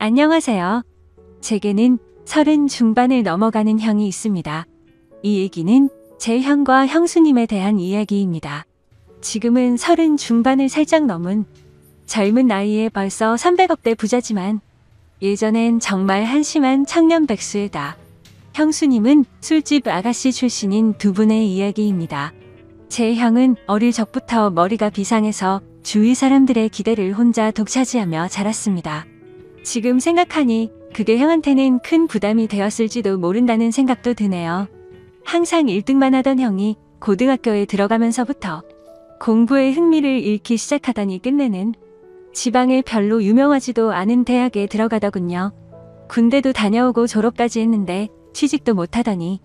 안녕하세요. 제게는 30 중반을 넘어가는 형이 있습니다. 이 얘기는 제 형과 형수님에 대한 이야기입니다. 지금은 30 중반을 살짝 넘은 젊은 나이에 벌써 300억대 부자지만 예전엔 정말 한심한 청년 백수이다. 형수님은 술집 아가씨 출신인 두 분의 이야기입니다. 제 형은 어릴 적부터 머리가 비상해서 주위 사람들의 기대를 혼자 독차지하며 자랐습니다. 지금 생각하니 그게 형한테는 큰 부담이 되었을지도 모른다는 생각도 드네요. 항상 1등만 하던 형이 고등학교에 들어가면서부터 공부에 흥미를 잃기 시작하더니 끝내는 지방에 별로 유명하지도 않은 대학에 들어가더군요. 군대도 다녀오고 졸업까지 했는데 취직도 못하더니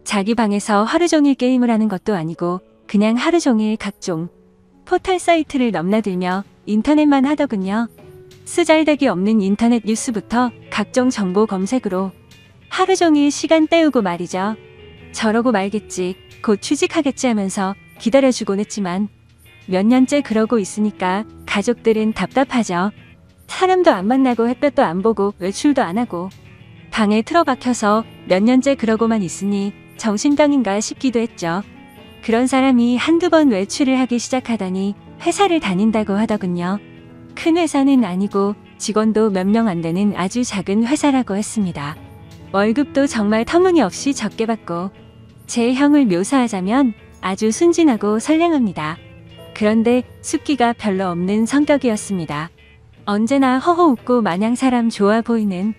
자기 방에서 하루 종일 게임을 하는 것도 아니고 그냥 하루 종일 각종 포털 사이트를 넘나들며 인터넷만 하더군요. 쓰잘데기 없는 인터넷 뉴스부터 각종 정보 검색으로 하루 종일 시간 때우고 말이죠. 저러고 말겠지, 곧 취직하겠지 하면서 기다려주곤 했지만 몇 년째 그러고 있으니까 가족들은 답답하죠. 사람도 안 만나고 햇볕도 안 보고 외출도 안 하고 방에 틀어박혀서 몇 년째 그러고만 있으니 정신병인가 싶기도 했죠. 그런 사람이 한두 번 외출을 하기 시작하더니 회사를 다닌다고 하더군요. 큰 회사는 아니고 직원도 몇 명 안 되는 아주 작은 회사라고 했습니다. 월급도 정말 터무니없이 적게 받고 제 형을 묘사하자면 아주 순진하고 선량합니다. 그런데 숫기가 별로 없는 성격이었습니다. 언제나 허허 웃고 마냥 사람 좋아 보이는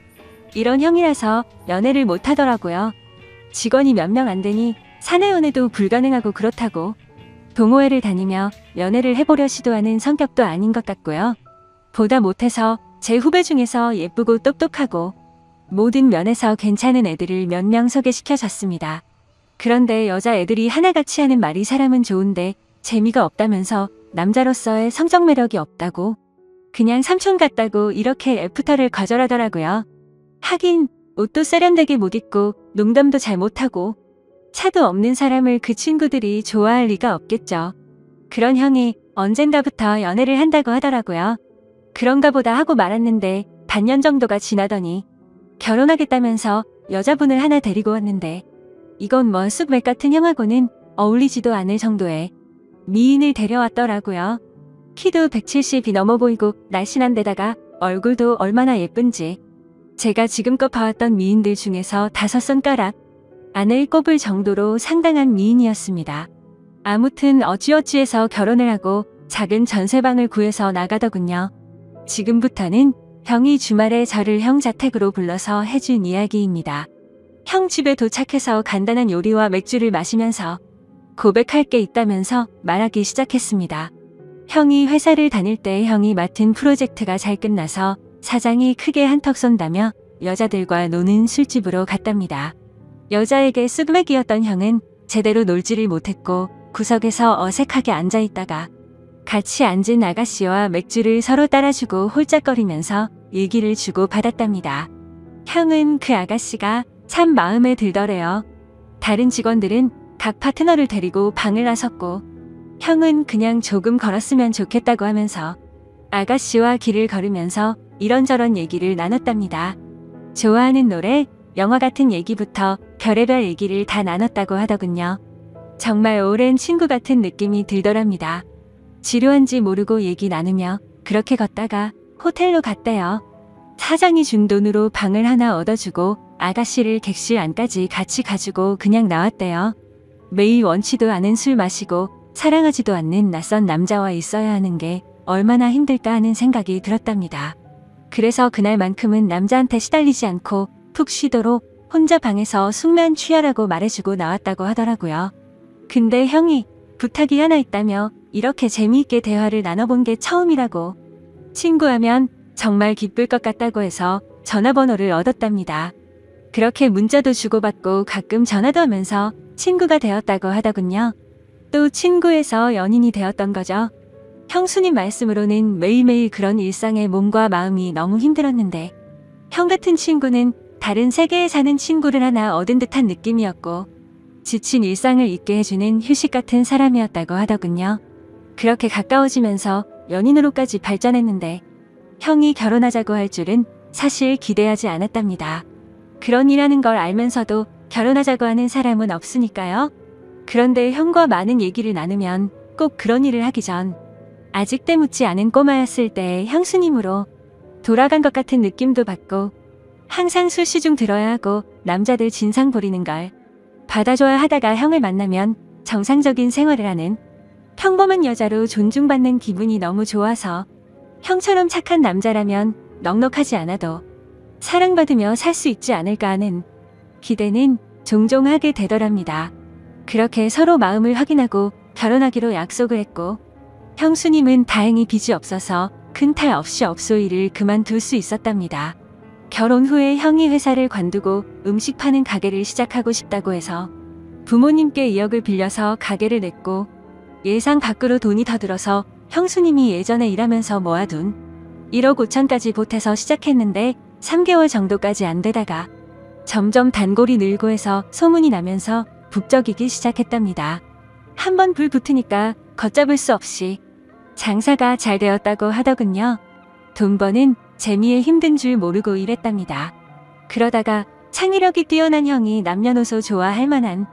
이런 형이라서 연애를 못하더라고요. 직원이 몇 명 안 되니 사내 연애도 불가능하고 그렇다고 동호회를 다니며 연애를 해보려 시도하는 성격도 아닌 것 같고요. 보다 못해서 제 후배 중에서 예쁘고 똑똑하고 모든 면에서 괜찮은 애들을 몇 명 소개시켜줬습니다. 그런데 여자애들이 하나같이 하는 말이 사람은 좋은데 재미가 없다면서 남자로서의 성적 매력이 없다고 그냥 삼촌 같다고 이렇게 애프터를 거절하더라고요. 하긴 옷도 세련되게 못 입고 농담도 잘 못하고 차도 없는 사람을 그 친구들이 좋아할 리가 없겠죠. 그런 형이 언젠가부터 연애를 한다고 하더라고요. 그런가 보다 하고 말았는데 반년 정도가 지나더니 결혼하겠다면서 여자분을 하나 데리고 왔는데 이건 뭐 쑥맥 같은 형하고는 어울리지도 않을 정도의 미인을 데려왔더라고요. 키도 170이 넘어 보이고 날씬한 데다가 얼굴도 얼마나 예쁜지 제가 지금껏 봐왔던 미인들 중에서 5손가락 안을 꼽을 정도로 상당한 미인이었습니다. 아무튼 어찌어찌해서 결혼을 하고 작은 전세방을 구해서 나가더군요. 지금부터는 형이 주말에 저를 형 자택으로 불러서 해준 이야기입니다. 형 집에 도착해서 간단한 요리와 맥주를 마시면서 고백할 게 있다면서 말하기 시작했습니다. 형이 회사를 다닐 때 형이 맡은 프로젝트가 잘 끝나서 사장이 크게 한턱 쏜다며 여자들과 노는 술집으로 갔답니다. 여자에게 쑥맥이었던 형은 제대로 놀지를 못했고 구석에서 어색하게 앉아있다가 같이 앉은 아가씨와 맥주를 서로 따라주고 홀짝거리면서 일기를 주고 받았답니다. 형은 그 아가씨가 참 마음에 들더래요. 다른 직원들은 각 파트너를 데리고 방을 나섰고 형은 그냥 조금 걸었으면 좋겠다고 하면서 아가씨와 길을 걸으면서 이런저런 얘기를 나눴답니다. 좋아하는 노래, 영화 같은 얘기부터 별의별 얘기를 다 나눴다고 하더군요. 정말 오랜 친구 같은 느낌이 들더랍니다. 지루한지 모르고 얘기 나누며 그렇게 걷다가 호텔로 갔대요. 사장이 준 돈으로 방을 하나 얻어주고 아가씨를 객실 안까지 같이 가지고 그냥 나왔대요. 매일 원치도 않은 술 마시고 사랑하지도 않는 낯선 남자와 있어야 하는 게 얼마나 힘들까 하는 생각이 들었답니다. 그래서 그날만큼은 남자한테 시달리지 않고 푹 쉬도록 혼자 방에서 숙면 취하라고 말해주고 나왔다고 하더라고요. 근데 형이 부탁이 하나 있다며 이렇게 재미있게 대화를 나눠본 게 처음이라고 친구하면 정말 기쁠 것 같다고 해서 전화번호를 얻었답니다. 그렇게 문자도 주고받고 가끔 전화도 하면서 친구가 되었다고 하더군요. 또 친구에서 연인이 되었던 거죠. 형수님 말씀으로는 매일매일 그런 일상에 몸과 마음이 너무 힘들었는데 형 같은 친구는 다른 세계에 사는 친구를 하나 얻은 듯한 느낌이었고 지친 일상을 잊게 해주는 휴식 같은 사람이었다고 하더군요. 그렇게 가까워지면서 연인으로까지 발전했는데 형이 결혼하자고 할 줄은 사실 기대하지 않았답니다. 그런 일하는 걸 알면서도 결혼하자고 하는 사람은 없으니까요. 그런데 형과 많은 얘기를 나누면 꼭 그런 일을 하기 전 아직 때묻지 않은 꼬마였을 때 형수님으로 돌아간 것 같은 느낌도 받고 항상 술시중 들어야 하고 남자들 진상 부리는 걸 받아줘야 하다가 형을 만나면 정상적인 생활을 하는 평범한 여자로 존중받는 기분이 너무 좋아서 형처럼 착한 남자라면 넉넉하지 않아도 사랑받으며 살 수 있지 않을까 하는 기대는 종종 하게 되더랍니다. 그렇게 서로 마음을 확인하고 결혼하기로 약속을 했고 형수님은 다행히 빚이 없어서 큰 탈 없이 업소일을 그만둘 수 있었답니다. 결혼 후에 형이 회사를 관두고 음식 파는 가게를 시작하고 싶다고 해서 부모님께 2억을 빌려서 가게를 냈고 예상 밖으로 돈이 더 들어서 형수님이 예전에 일하면서 모아둔 1억 5천까지 보태서 시작했는데 3개월 정도까지 안 되다가 점점 단골이 늘고 해서 소문이 나면서 북적이기 시작했답니다. 한번 불 붙으니까 걷잡을 수 없이 장사가 잘 되었다고 하더군요. 돈 버는 재미에 힘든 줄 모르고 일했답니다. 그러다가 창의력이 뛰어난 형이 남녀노소 좋아할 만한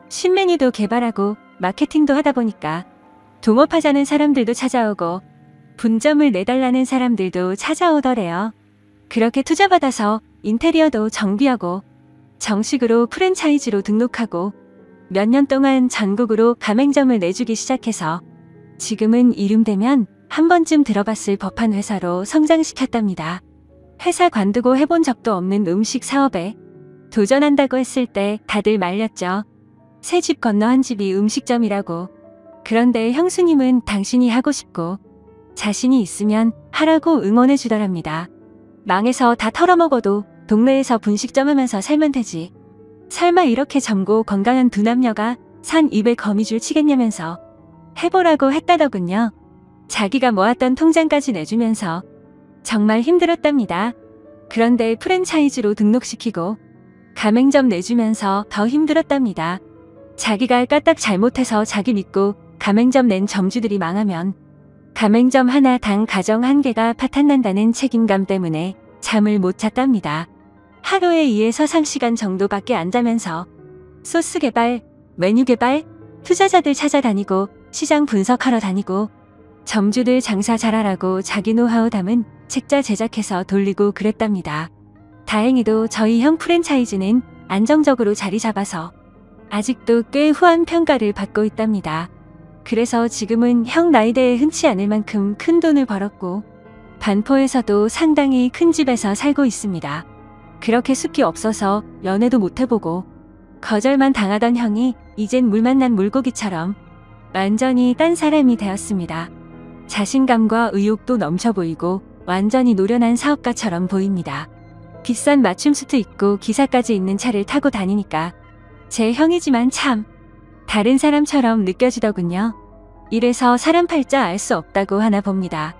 신메뉴도 개발하고 마케팅도 하다 보니까 동업하자는 사람들도 찾아오고 분점을 내달라는 사람들도 찾아오더래요. 그렇게 투자받아서 인테리어도 정비하고 정식으로 프랜차이즈로 등록하고 몇 년 동안 전국으로 가맹점을 내주기 시작해서 지금은 이름되면 한 번쯤 들어봤을 법한 회사로 성장시켰답니다. 회사 관두고 해본 적도 없는 음식 사업에 도전한다고 했을 때 다들 말렸죠. 새 집 건너 한 집이 음식점이라고. 그런데 형수님은 당신이 하고 싶고 자신이 있으면 하라고 응원해 주더랍니다. 망해서 다 털어먹어도 동네에서 분식점 하면서 살면 되지. 설마 이렇게 젊고 건강한 두 남녀가 산 입에 거미줄 치겠냐면서 해보라고 했다더군요. 자기가 모았던 통장까지 내주면서 정말 힘들었답니다. 그런데 프랜차이즈로 등록시키고 가맹점 내주면서 더 힘들었답니다. 자기가 까딱 잘못해서 자기 믿고 가맹점 낸 점주들이 망하면 가맹점 하나당 가정 1개가 파탄난다는 책임감 때문에 잠을 못 잤답니다. 하루에 2에서 3시간 정도밖에 안 자면서 소스 개발, 메뉴 개발, 투자자들 찾아다니고 시장 분석하러 다니고 점주들 장사 잘하라고 자기 노하우 담은 책자 제작해서 돌리고 그랬답니다. 다행히도 저희 형 프랜차이즈는 안정적으로 자리 잡아서 아직도 꽤 후한 평가를 받고 있답니다. 그래서 지금은 형 나이대에 흔치 않을 만큼 큰 돈을 벌었고 반포에서도 상당히 큰 집에서 살고 있습니다. 그렇게 숲이 없어서 연애도 못 해보고 거절만 당하던 형이 이젠 물 만난 물고기처럼 완전히 딴 사람이 되었습니다. 자신감과 의욕도 넘쳐 보이고 완전히 노련한 사업가처럼 보입니다. 비싼 맞춤 수트 입고 기사까지 있는 차를 타고 다니니까 제 형이지만 참 다른 사람처럼 느껴지더군요. 이래서 사람 팔자 알 수 없다고 하나 봅니다.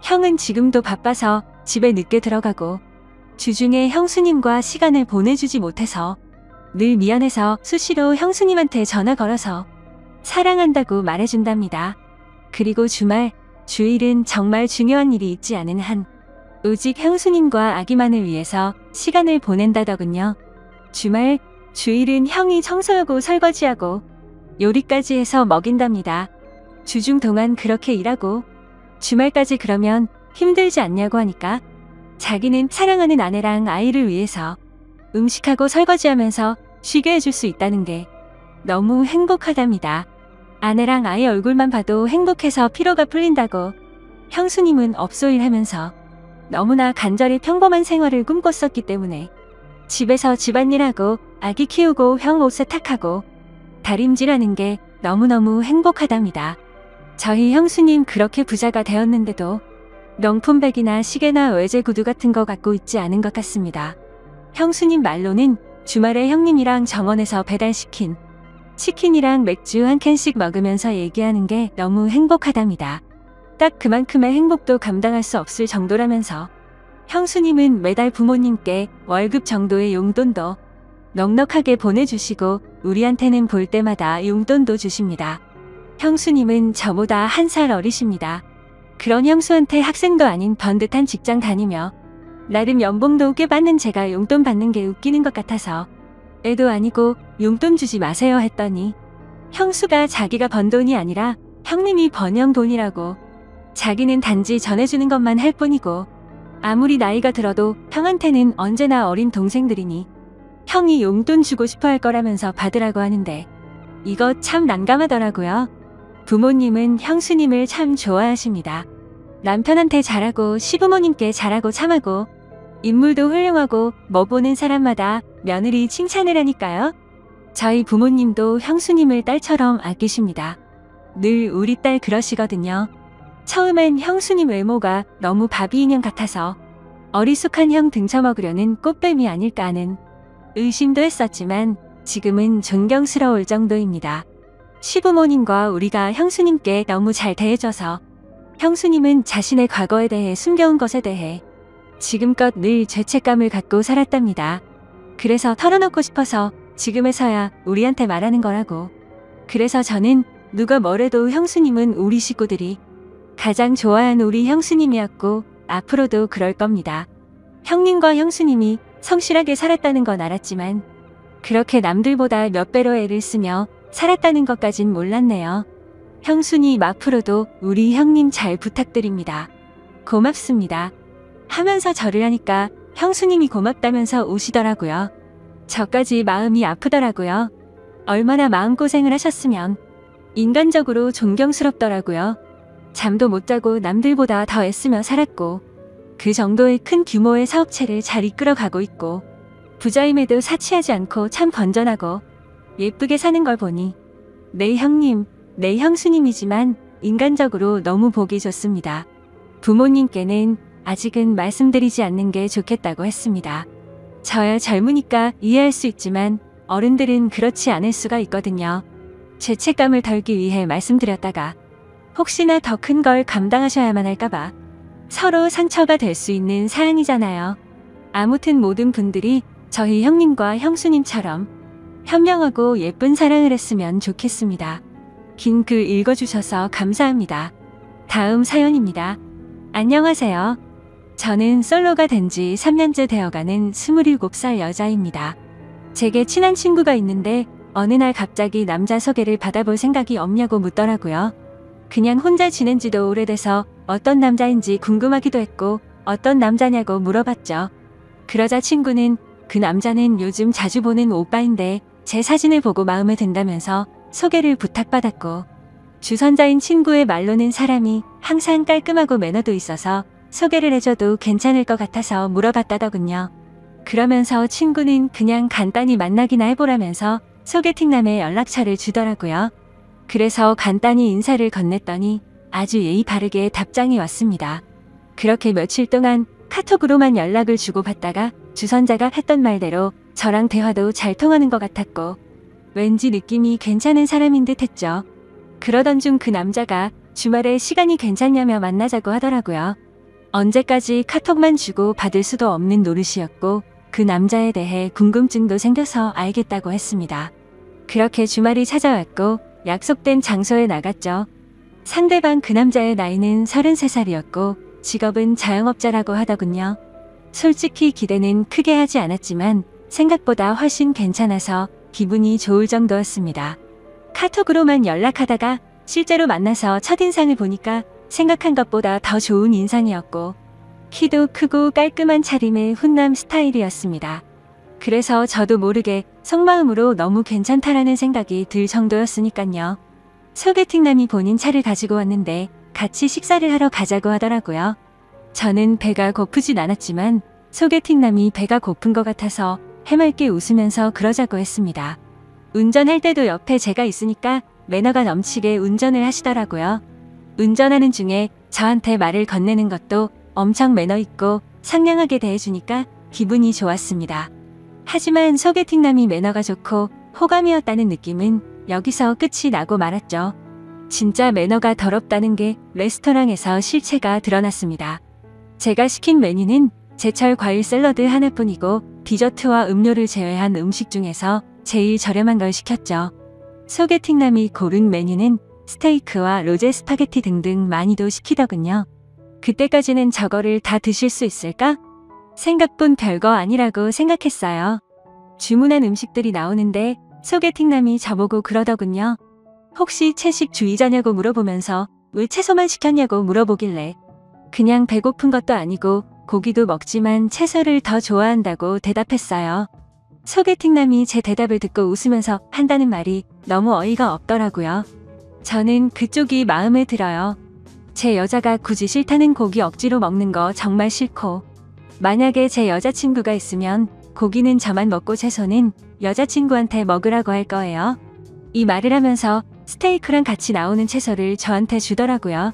형은 지금도 바빠서 집에 늦게 들어가고 주중에 형수님과 시간을 보내주지 못해서 늘 미안해서 수시로 형수님한테 전화 걸어서 사랑한다고 말해준답니다. 그리고 주말, 주일은 정말 중요한 일이 있지 않은 한 오직 형수님과 아기만을 위해서 시간을 보낸다더군요. 주말, 주일은 형이 청소하고 설거지하고 요리까지 해서 먹인답니다. 주중 동안 그렇게 일하고 주말까지 그러면 힘들지 않냐고 하니까 자기는 사랑하는 아내랑 아이를 위해서 음식하고 설거지하면서 쉬게 해줄 수 있다는 게 너무 행복하답니다. 아내랑 아이 얼굴만 봐도 행복해서 피로가 풀린다고 형수님은 업소일 하면서 너무나 간절히 평범한 생활을 꿈꿨었기 때문에 집에서 집안일하고 아기 키우고 형 옷 세탁하고 다림질하는 게 너무너무 행복하답니다. 저희 형수님 그렇게 부자가 되었는데도 명품백이나 시계나 외제 구두 같은 거 갖고 있지 않은 것 같습니다. 형수님 말로는 주말에 형님이랑 정원에서 배달시킨 치킨이랑 맥주 한 캔씩 먹으면서 얘기하는 게 너무 행복하답니다. 딱 그만큼의 행복도 감당할 수 없을 정도라면서 형수님은 매달 부모님께 월급 정도의 용돈도 넉넉하게 보내주시고 우리한테는 볼 때마다 용돈도 주십니다. 형수님은 저보다 1살 어리십니다. 그런 형수한테 학생도 아닌 번듯한 직장 다니며 나름 연봉도 꽤 받는 제가 용돈 받는 게 웃기는 것 같아서 애도 아니고 용돈 주지 마세요 했더니 형수가 자기가 번 돈이 아니라 형님이 번 돈이라고 자기는 단지 전해주는 것만 할 뿐이고 아무리 나이가 들어도 형한테는 언제나 어린 동생들이니 형이 용돈 주고 싶어 할 거라면서 받으라고 하는데 이거 참 난감하더라고요. 부모님은 형수님을 참 좋아하십니다. 남편한테 잘하고 시부모님께 잘하고 참하고 인물도 훌륭하고 뭐 보는 사람마다 며느리 칭찬을 하니까요. 저희 부모님도 형수님을 딸처럼 아끼십니다. 늘 우리 딸 그러시거든요. 처음엔 형수님 외모가 너무 바비 인형 같아서 어리숙한 형 등쳐먹으려는 꽃뱀이 아닐까 하는 의심도 했었지만 지금은 존경스러울 정도입니다. 시부모님과 우리가 형수님께 너무 잘 대해줘서 형수님은 자신의 과거에 대해 숨겨온 것에 대해 지금껏 늘 죄책감을 갖고 살았답니다. 그래서 털어놓고 싶어서 지금에서야 우리한테 말하는 거라고. 그래서 저는 누가 뭐래도 형수님은 우리 식구들이 가장 좋아하는 우리 형수님이었고 앞으로도 그럴 겁니다. 형님과 형수님이 성실하게 살았다는 건 알았지만 그렇게 남들보다 몇 배로 애를 쓰며 살았다는 것까진 몰랐네요. 형수님 앞으로도 우리 형님 잘 부탁드립니다. 고맙습니다. 하면서 절을 하니까 형수님이 고맙다면서 우시더라고요. 저까지 마음이 아프더라고요. 얼마나 마음고생을 하셨으면 인간적으로 존경스럽더라고요. 잠도 못 자고 남들보다 더 애쓰며 살았고 그 정도의 큰 규모의 사업체를 잘 이끌어가고 있고 부자임에도 사치하지 않고 참 건전하고 예쁘게 사는 걸 보니 내 형님, 내 형수님이지만 인간적으로 너무 보기 좋습니다. 부모님께는 아직은 말씀드리지 않는 게 좋겠다고 했습니다. 저야 젊으니까 이해할 수 있지만 어른들은 그렇지 않을 수가 있거든요. 죄책감을 덜기 위해 말씀드렸다가 혹시나 더 큰 걸 감당하셔야만 할까봐 서로 상처가 될 수 있는 사안이잖아요. 아무튼 모든 분들이 저희 형님과 형수님처럼 현명하고 예쁜 사랑을 했으면 좋겠습니다. 긴 글 읽어주셔서 감사합니다. 다음 사연입니다. 안녕하세요. 저는 솔로가 된 지 3년째 되어가는 27살 여자입니다. 제게 친한 친구가 있는데 어느 날 갑자기 남자 소개를 받아볼 생각이 없냐고 묻더라고요. 그냥 혼자 지낸 지도 오래돼서 어떤 남자인지 궁금하기도 했고 어떤 남자냐고 물어봤죠. 그러자 친구는 그 남자는 요즘 자주 보는 오빠인데 제 사진을 보고 마음에 든다면서 소개를 부탁받았고 주선자인 친구의 말로는 사람이 항상 깔끔하고 매너도 있어서 소개를 해줘도 괜찮을 것 같아서 물어봤다더군요. 그러면서 친구는 그냥 간단히 만나기나 해보라면서 소개팅남의 연락처를 주더라고요. 그래서 간단히 인사를 건넸더니 아주 예의 바르게 답장이 왔습니다. 그렇게 며칠 동안 카톡으로만 연락을 주고받다가 주선자가 했던 말대로 저랑 대화도 잘 통하는 것 같았고 왠지 느낌이 괜찮은 사람인 듯 했죠. 그러던 중 그 남자가 주말에 시간이 괜찮냐며 만나자고 하더라고요. 언제까지 카톡만 주고 받을 수도 없는 노릇이었고 그 남자에 대해 궁금증도 생겨서 알겠다고 했습니다. 그렇게 주말이 찾아왔고 약속된 장소에 나갔죠. 상대방 그 남자의 나이는 33살이었고 직업은 자영업자라고 하더군요. 솔직히 기대는 크게 하지 않았지만 생각보다 훨씬 괜찮아서 기분이 좋을 정도였습니다. 카톡으로만 연락하다가 실제로 만나서 첫인상을 보니까 생각한 것보다 더 좋은 인상이었고 키도 크고 깔끔한 차림의 훈남 스타일이었습니다. 그래서 저도 모르게 속마음으로 너무 괜찮다라는 생각이 들 정도였으니깐요. 소개팅남이 본인 차를 가지고 왔는데 같이 식사를 하러 가자고 하더라고요. 저는 배가 고프진 않았지만 소개팅남이 배가 고픈 것 같아서 해맑게 웃으면서 그러자고 했습니다. 운전할 때도 옆에 제가 있으니까 매너가 넘치게 운전을 하시더라고요. 운전하는 중에 저한테 말을 건네는 것도 엄청 매너 있고 상냥하게 대해주니까 기분이 좋았습니다. 하지만 소개팅남이 매너가 좋고 호감이었다는 느낌은 여기서 끝이 나고 말았죠. 진짜 매너가 더럽다는 게 레스토랑에서 실체가 드러났습니다. 제가 시킨 메뉴는 제철 과일 샐러드 하나뿐이고 디저트와 음료를 제외한 음식 중에서 제일 저렴한 걸 시켰죠. 소개팅남이 고른 메뉴는 스테이크와 로제 스파게티 등등 많이도 시키더군요. 그때까지는 저거를 다 드실 수 있을까? 생각뿐 별거 아니라고 생각했어요. 주문한 음식들이 나오는데 소개팅남이 저보고 그러더군요. 혹시 채식주의자냐고 물어보면서 왜 채소만 시켰냐고 물어보길래 그냥 배고픈 것도 아니고 고기도 먹지만 채소를 더 좋아한다고 대답했어요. 소개팅남이 제 대답을 듣고 웃으면서 한다는 말이 너무 어이가 없더라고요. 저는 그쪽이 마음에 들어요. 제 여자가 굳이 싫다는 고기 억지로 먹는 거 정말 싫고, 만약에 제 여자친구가 있으면 고기는 저만 먹고 채소는 여자친구한테 먹으라고 할 거예요. 이 말을 하면서 스테이크랑 같이 나오는 채소를 저한테 주더라고요.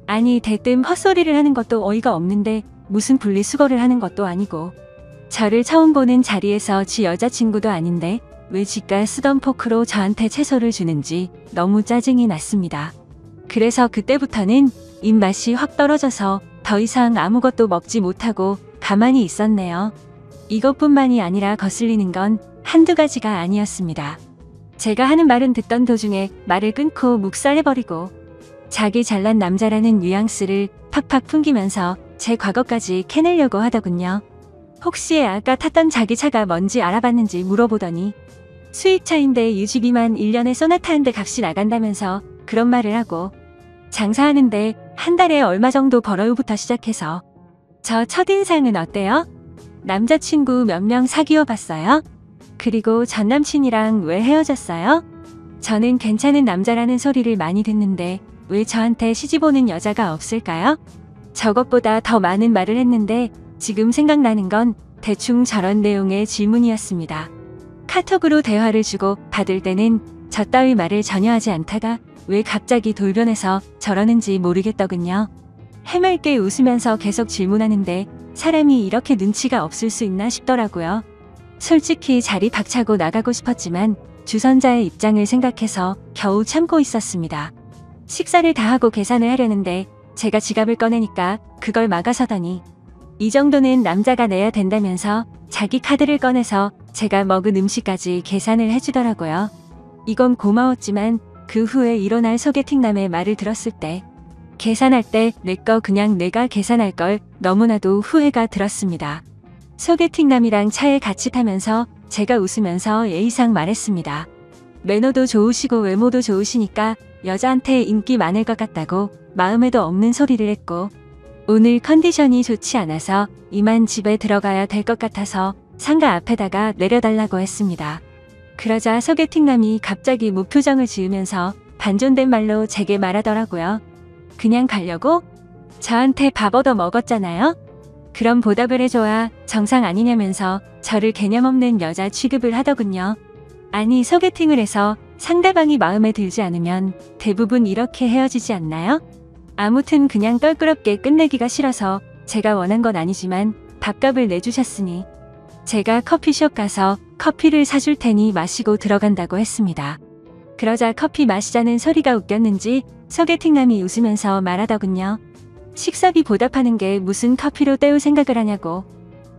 아니, 대뜸 헛소리를 하는 것도 어이가 없는데 무슨 분리수거를 하는 것도 아니고, 저를 처음 보는 자리에서 지 여자친구도 아닌데 왜 지가 쓰던 포크로 저한테 채소를 주는지 너무 짜증이 났습니다. 그래서 그때부터는 입맛이 확 떨어져서 더 이상 아무것도 먹지 못하고 가만히 있었네요. 이것뿐만이 아니라 거슬리는 건 한두 가지가 아니었습니다. 제가 하는 말은 듣던 도중에 말을 끊고 묵살해버리고 자기 잘난 남자라는 뉘앙스를 팍팍 풍기면서 제 과거까지 캐내려고 하더군요. 혹시 아까 탔던 자기 차가 뭔지 알아봤는지 물어보더니 수입차인데 유지비만 1년에 쏘나타 한 대 값이 나간다면서 그런 말을 하고, 장사하는데 한 달에 얼마 정도 벌어요부터 시작해서 저 첫인상은 어때요? 남자친구 몇 명 사귀어 봤어요? 그리고 전남친이랑 왜 헤어졌어요? 저는 괜찮은 남자라는 소리를 많이 듣는데 왜 저한테 시집 오는 여자가 없을까요? 저것보다 더 많은 말을 했는데 지금 생각나는 건 대충 저런 내용의 질문이었습니다. 카톡으로 대화를 주고 받을 때는 저 따위 말을 전혀 하지 않다가 왜 갑자기 돌변해서 저러는지 모르겠더군요. 해맑게 웃으면서 계속 질문하는데 사람이 이렇게 눈치가 없을 수 있나 싶더라고요. 솔직히 자리 박차고 나가고 싶었지만 주선자의 입장을 생각해서 겨우 참고 있었습니다. 식사를 다 하고 계산을 하려는데 제가 지갑을 꺼내니까 그걸 막아서더니 이 정도는 남자가 내야 된다면서 자기 카드를 꺼내서 제가 먹은 음식까지 계산을 해주더라고요. 이건 고마웠지만 그 후에 일어날 소개팅남의 말을 들었을 때 계산할 때 내 거 그냥 내가 계산할 걸 너무나도 후회가 들었습니다. 소개팅남이랑 차에 같이 타면서 제가 웃으면서 예의상 말했습니다. 매너도 좋으시고 외모도 좋으시니까 여자한테 인기 많을 것 같다고 마음에도 없는 소리를 했고, 오늘 컨디션이 좋지 않아서 이만 집에 들어가야 될 것 같아서 상가 앞에다가 내려달라고 했습니다. 그러자 소개팅남이 갑자기 무표정을 지으면서 반존된 말로 제게 말하더라고요. 그냥 가려고? 저한테 밥 얻어 먹었잖아요? 그럼 보답을 해줘야 정상 아니냐면서 저를 개념 없는 여자 취급을 하더군요. 아니, 소개팅을 해서 상대방이 마음에 들지 않으면 대부분 이렇게 헤어지지 않나요? 아무튼 그냥 껄끄럽게 끝내기가 싫어서 제가 원한 건 아니지만 밥값을 내주셨으니 제가 커피숍 가서 커피를 사줄 테니 마시고 들어간다고 했습니다. 그러자 커피 마시자는 소리가 웃겼는지 소개팅남이 웃으면서 말하더군요. 식사비 보답하는 게 무슨 커피로 때울 생각을 하냐고.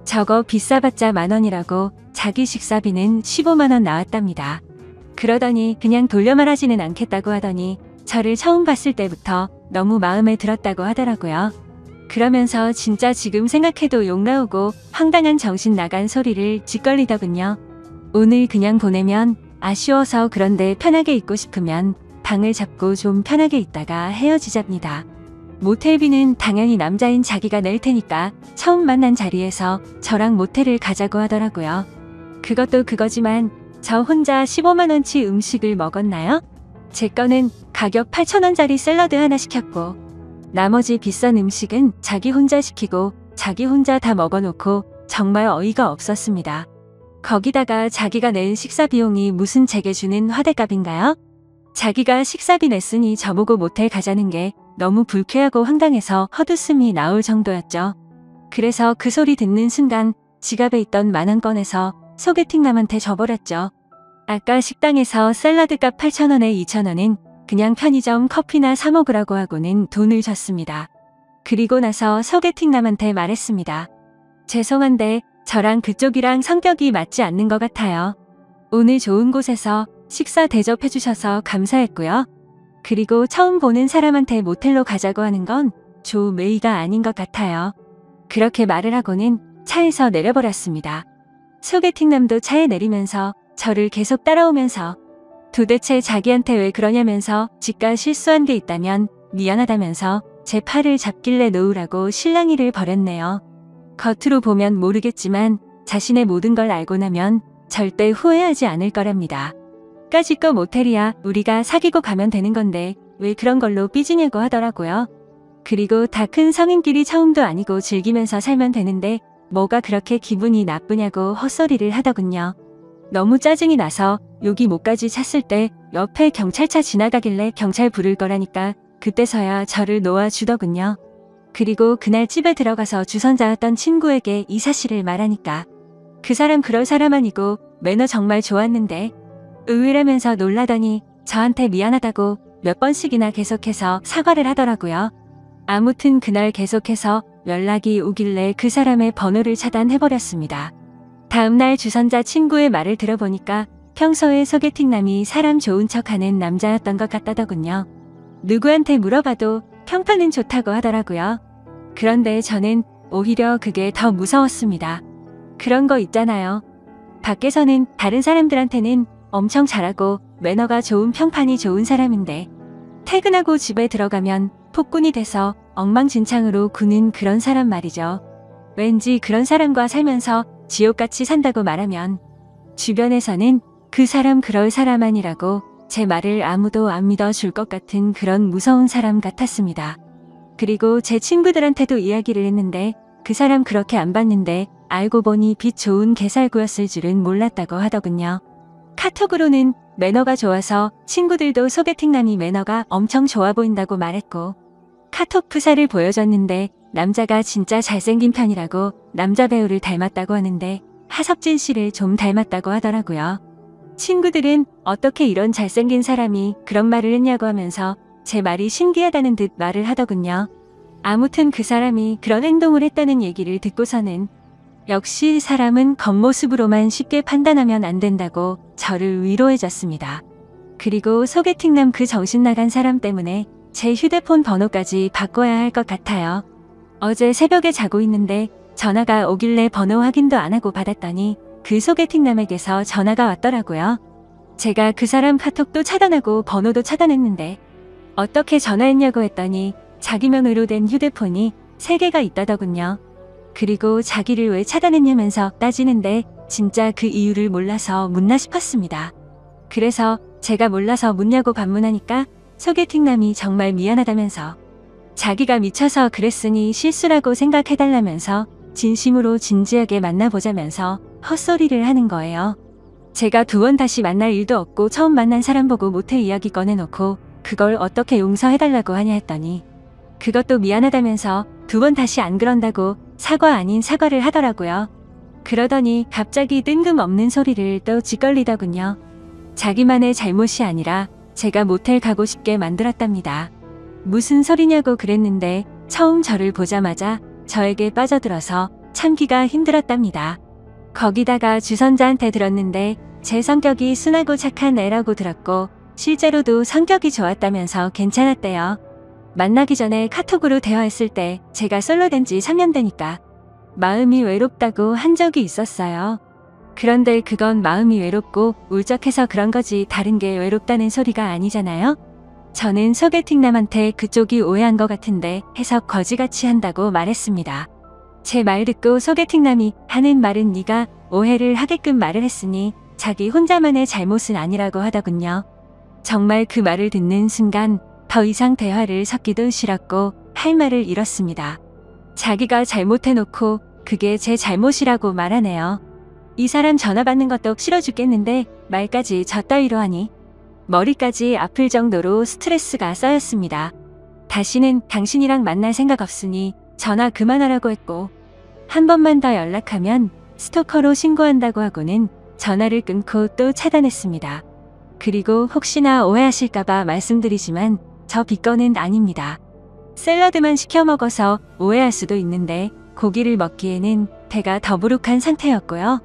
저거 비싸봤자 10,000원이라고 자기 식사비는 15만원 나왔답니다. 그러더니 그냥 돌려 말하지는 않겠다고 하더니 저를 처음 봤을 때부터 너무 마음에 들었다고 하더라고요. 그러면서 진짜 지금 생각해도 욕 나오고 황당한 정신 나간 소리를 짓걸리더군요. 오늘 그냥 보내면 아쉬워서 그런데 편하게 있고 싶으면 방을 잡고 좀 편하게 있다가 헤어지잡니다. 모텔비는 당연히 남자인 자기가 낼 테니까 처음 만난 자리에서 저랑 모텔을 가자고 하더라고요. 그것도 그거지만 저 혼자 15만원치 음식을 먹었나요? 제 거는 가격 8,000원짜리 샐러드 하나 시켰고 나머지 비싼 음식은 자기 혼자 시키고 자기 혼자 다 먹어놓고 정말 어이가 없었습니다. 거기다가 자기가 낸 식사 비용이 무슨 제게 주는 화대값인가요? 자기가 식사비 냈으니 저보고 모텔 가자는 게 너무 불쾌하고 황당해서 헛웃음이 나올 정도였죠. 그래서 그 소리 듣는 순간 지갑에 있던 10,000원 꺼내서 소개팅남한테 줘버렸죠. 아까 식당에서 샐러드값 8,000원에 2,000원은 그냥 편의점 커피나 사 먹으라고 하고는 돈을 줬습니다. 그리고 나서 소개팅남한테 말했습니다. 죄송한데 저랑 그쪽이랑 성격이 맞지 않는 것 같아요. 오늘 좋은 곳에서 식사 대접해주셔서 감사했고요. 그리고 처음 보는 사람한테 모텔로 가자고 하는 건 좋은 예의가 아닌 것 같아요. 그렇게 말을 하고는 차에서 내려버렸습니다. 소개팅남도 차에 내리면서 저를 계속 따라오면서 도대체 자기한테 왜 그러냐면서 지가 실수한 게 있다면 미안하다면서 제 팔을 잡길래 놓으라고 실랑이를 벌였네요. 겉으로 보면 모르겠지만 자신의 모든 걸 알고 나면 절대 후회하지 않을 거랍니다. 까짓거 모텔이야 우리가 사귀고 가면 되는 건데 왜 그런 걸로 삐지냐고 하더라고요. 그리고 다 큰 성인끼리 처음도 아니고 즐기면서 살면 되는데 뭐가 그렇게 기분이 나쁘냐고 헛소리를 하더군요. 너무 짜증이 나서 여기 목까지 찼을 때 옆에 경찰차 지나가길래 경찰 부를 거라니까 그때서야 저를 놓아주더군요. 그리고 그날 집에 들어가서 주선자였던 친구에게 이 사실을 말하니까 그 사람 그럴 사람 아니고 매너 정말 좋았는데 의외라면서 놀라더니 저한테 미안하다고 몇 번씩이나 계속해서 사과를 하더라고요. 아무튼 그날 계속해서 연락이 오길래 그 사람의 번호를 차단해버렸습니다. 다음날 주선자 친구의 말을 들어보니까 평소에 소개팅남이 사람 좋은 척하는 남자였던 것 같다더군요. 누구한테 물어봐도 평판은 좋다고 하더라고요. 그런데 저는 오히려 그게 더 무서웠습니다. 그런 거 있잖아요. 밖에서는 다른 사람들한테는 엄청 잘하고 매너가 좋은 평판이 좋은 사람인데 퇴근하고 집에 들어가면 폭군이 돼서 엉망진창으로 구는 그런 사람 말이죠. 왠지 그런 사람과 살면서 지옥같이 산다고 말하면 주변에서는 그 사람 그럴 사람 아니라고 제 말을 아무도 안 믿어줄 것 같은 그런 무서운 사람 같았습니다. 그리고 제 친구들한테도 이야기를 했는데 그 사람 그렇게 안 봤는데 알고 보니 빛 좋은 개살구였을 줄은 몰랐다고 하더군요. 카톡으로는 매너가 좋아서 친구들도 소개팅남이 매너가 엄청 좋아 보인다고 말했고 카톡 프사를 보여줬는데 남자가 진짜 잘생긴 편이라고 남자 배우를 닮았다고 하는데 하석진 씨를 좀 닮았다고 하더라고요. 친구들은 어떻게 이런 잘생긴 사람이 그런 말을 했냐고 하면서 제 말이 신기하다는 듯 말을 하더군요. 아무튼 그 사람이 그런 행동을 했다는 얘기를 듣고서는 역시 사람은 겉모습으로만 쉽게 판단하면 안 된다고 저를 위로해줬습니다. 그리고 소개팅남 그 정신나간 사람 때문에 제 휴대폰 번호까지 바꿔야 할 것 같아요. 어제 새벽에 자고 있는데 전화가 오길래 번호 확인도 안 하고 받았더니 그 소개팅남에게서 전화가 왔더라고요. 제가 그 사람 카톡도 차단하고 번호도 차단했는데 어떻게 전화했냐고 했더니 자기명으로 된 휴대폰이 3개가 있다더군요. 그리고 자기를 왜 차단했냐면서 따지는데 진짜 그 이유를 몰라서 묻나 싶었습니다. 그래서 제가 몰라서 묻냐고 반문하니까 소개팅남이 정말 미안하다면서 자기가 미쳐서 그랬으니 실수라고 생각해달라면서 진심으로 진지하게 만나보자면서 헛소리를 하는 거예요. 제가 2번 다시 만날 일도 없고 처음 만난 사람 보고 모텔 이야기 꺼내놓고 그걸 어떻게 용서해달라고 하냐 했더니 그것도 미안하다면서 2번 다시 안 그런다고 사과 아닌 사과를 하더라고요. 그러더니 갑자기 뜬금없는 소리를 또 짓걸리더군요. 자기만의 잘못이 아니라 제가 모텔 가고 싶게 만들었답니다. 무슨 소리냐고 그랬는데 처음 저를 보자마자 저에게 빠져들어서 참기가 힘들었답니다. 거기다가 주선자한테 들었는데 제 성격이 순하고 착한 애라고 들었고 실제로도 성격이 좋았다면서 괜찮았대요. 만나기 전에 카톡으로 대화했을 때 제가 솔로 된 지 3년 되니까 마음이 외롭다고 한 적이 있었어요. 그런데 그건 마음이 외롭고 울적해서 그런 거지 다른 게 외롭다는 소리가 아니잖아요. 저는 소개팅남한테 그쪽이 오해한 것 같은데 해석 거지같이 한다고 말했습니다. 제 말 듣고 소개팅남이 하는 말은 네가 오해를 하게끔 말을 했으니 자기 혼자만의 잘못은 아니라고 하더군요. 정말 그 말을 듣는 순간 더 이상 대화를 섞기도 싫었고 할 말을 잃었습니다. 자기가 잘못해놓고 그게 제 잘못이라고 말하네요. 이 사람 전화 받는 것도 싫어 죽겠는데 말까지 저 따위로 하니 머리까지 아플 정도로 스트레스가 쌓였습니다. 다시는 당신이랑 만날 생각 없으니 전화 그만하라고 했고 한 번만 더 연락하면 스토커로 신고한다고 하고는 전화를 끊고 또 차단했습니다. 그리고 혹시나 오해하실까봐 말씀드리지만 저 비건은 아닙니다. 샐러드만 시켜 먹어서 오해할 수도 있는데 고기를 먹기에는 배가 더부룩한 상태였고요.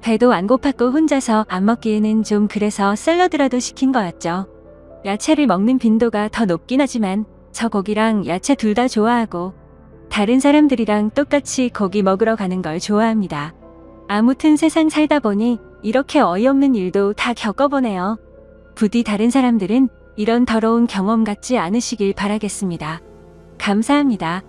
배도 안 고팠고 혼자서 안 먹기에는 좀 그래서 샐러드라도 시킨 거였죠. 야채를 먹는 빈도가 더 높긴 하지만 저 고기랑 야채 둘 다 좋아하고 다른 사람들이랑 똑같이 고기 먹으러 가는 걸 좋아합니다. 아무튼 세상 살다 보니 이렇게 어이없는 일도 다 겪어보네요. 부디 다른 사람들은 이런 더러운 경험 갖지 않으시길 바라겠습니다. 감사합니다.